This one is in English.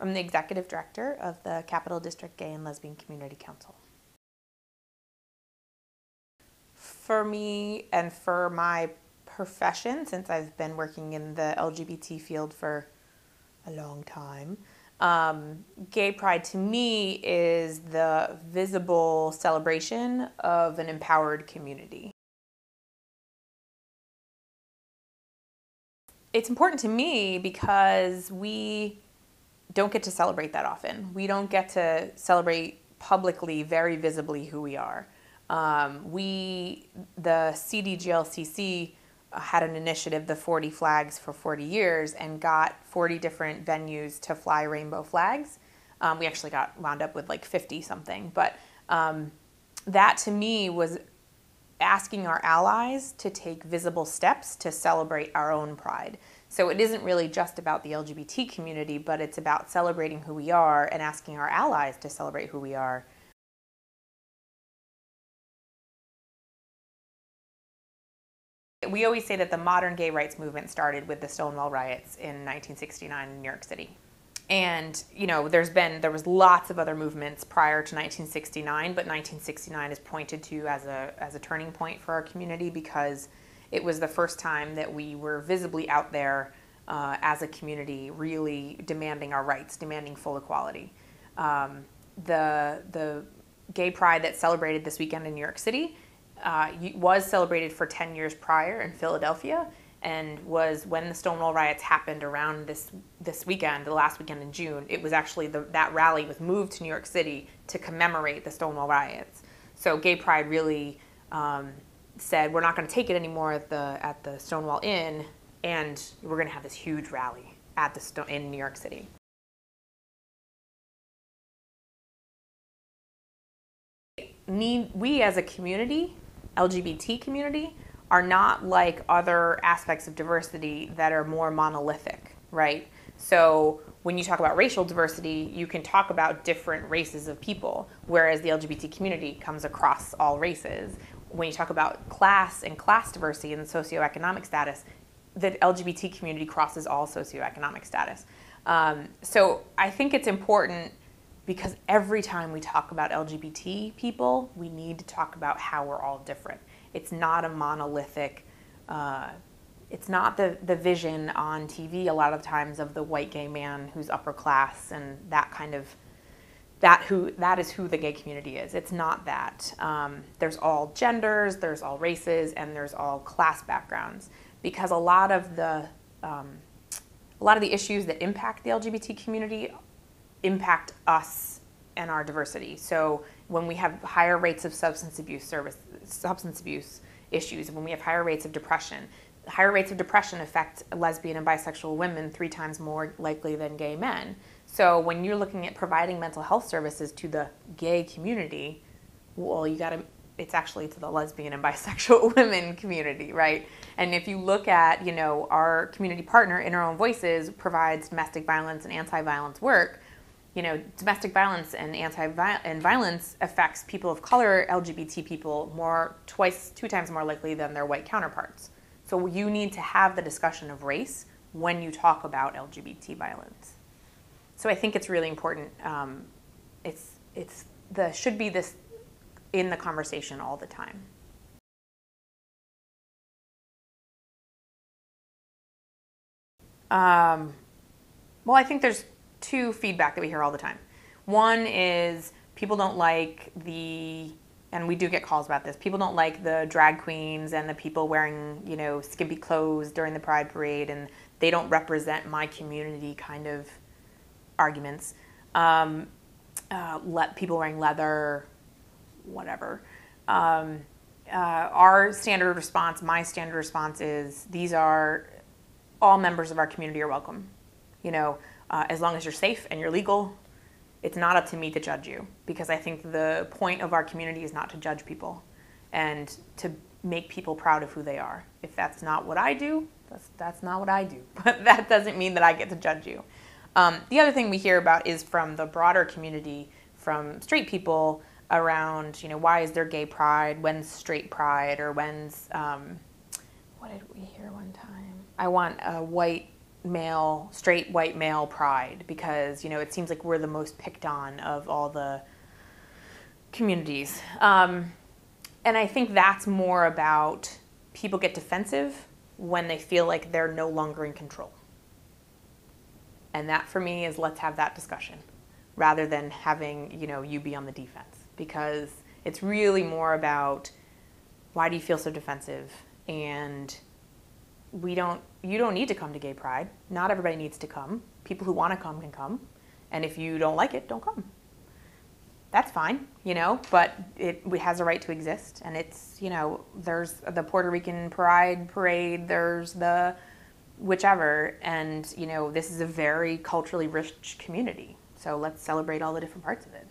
I'm the Executive Director of the Capital District Gay and Lesbian Community Council. For me and for my profession, since I've been working in the LGBT field for a long time, Gay Pride to me is the visible celebration of an empowered community. It's important to me because we don't get to celebrate that often. We don't get to celebrate publicly, very visibly who we are. The CDGLCC had an initiative, the 40 Flags for 40 years, and got 40 different venues to fly rainbow flags. We actually wound up with like 50 something, but that to me was asking our allies to take visible steps to celebrate our own pride. So it isn't really just about the LGBT community, but it's about celebrating who we are and asking our allies to celebrate who we are. We always say that the modern gay rights movement started with the Stonewall riots in 1969 in New York City. And, you know, there was lots of other movements prior to 1969, but 1969 is pointed to as a turning point for our community because it was the first time that we were visibly out there as a community, really demanding our rights, demanding full equality. The Gay Pride that's celebrated this weekend in New York City was celebrated for 10 years prior in Philadelphia, and was when the Stonewall riots happened around this weekend, the last weekend in June. It was actually that rally was moved to New York City to commemorate the Stonewall riots. So Gay Pride really said, we're not going to take it anymore at the Stonewall Inn, and we're going to have this huge rally in New York City. We as a community, LGBT community, are not like other aspects of diversity that are more monolithic, right? So when you talk about racial diversity, you can talk about different races of people, whereas the LGBT community comes across all races. When you talk about class and class diversity and socioeconomic status, the LGBT community crosses all socioeconomic status. So I think it's important because every time we talk about LGBT people, we need to talk about how we're all different. It's not a monolithic, it's not the vision on TV a lot of times of the white gay man who's upper class and that is who the gay community is. It's not that. There's all genders, there's all races, and there's all class backgrounds, because a lot of the issues that impact the LGBT community impact us and our diversity. So when we have higher rates of substance abuse issues, when we have higher rates of depression affect lesbian and bisexual women 3 times more likely than gay men. So when you're looking at providing mental health services to the gay community, well, it's actually to the lesbian and bisexual women community, right? And if you look at, our community partner, In Our Own Voices, provides domestic violence and anti-violence work. Domestic violence and violence affects people of color, LGBT people, 2 times more likely than their white counterparts. So you need to have the discussion of race when you talk about LGBT violence. So I think it's really important. Should be this in the conversation all the time. Well, I think there's 2 feedback that we hear all the time. One is people don't like and we do get calls about this, people don't like the drag queens and the people wearing, skimpy clothes during the Pride Parade, and they don't represent my community kind of arguments. People wearing leather, whatever. Our standard response, my standard response is, all members of our community are welcome. As long as you're safe and you're legal, it's not up to me to judge you, because I think the point of our community is not to judge people and to make people proud of who they are. If that's not what I do, that's not what I do. But that doesn't mean that I get to judge you. The other thing we hear about is from the broader community, from straight people around, why is there gay pride? When's straight pride? Or when's, what did we hear one time? I want a white straight white male pride, because, it seems like we're the most picked on of all the communities. And I think that's more about people get defensive when they feel like they're no longer in control. And that for me is, let's have that discussion rather than having, you be on the defense, because it's really more about, why do you feel so defensive? And you don't need to come to gay pride. Not everybody needs to come. People who want to come can come. And if you don't like it, don't come. That's fine, but it has a right to exist. And it's, there's the Puerto Rican Pride Parade, there's the whichever. And, this is a very culturally rich community. So let's celebrate all the different parts of it.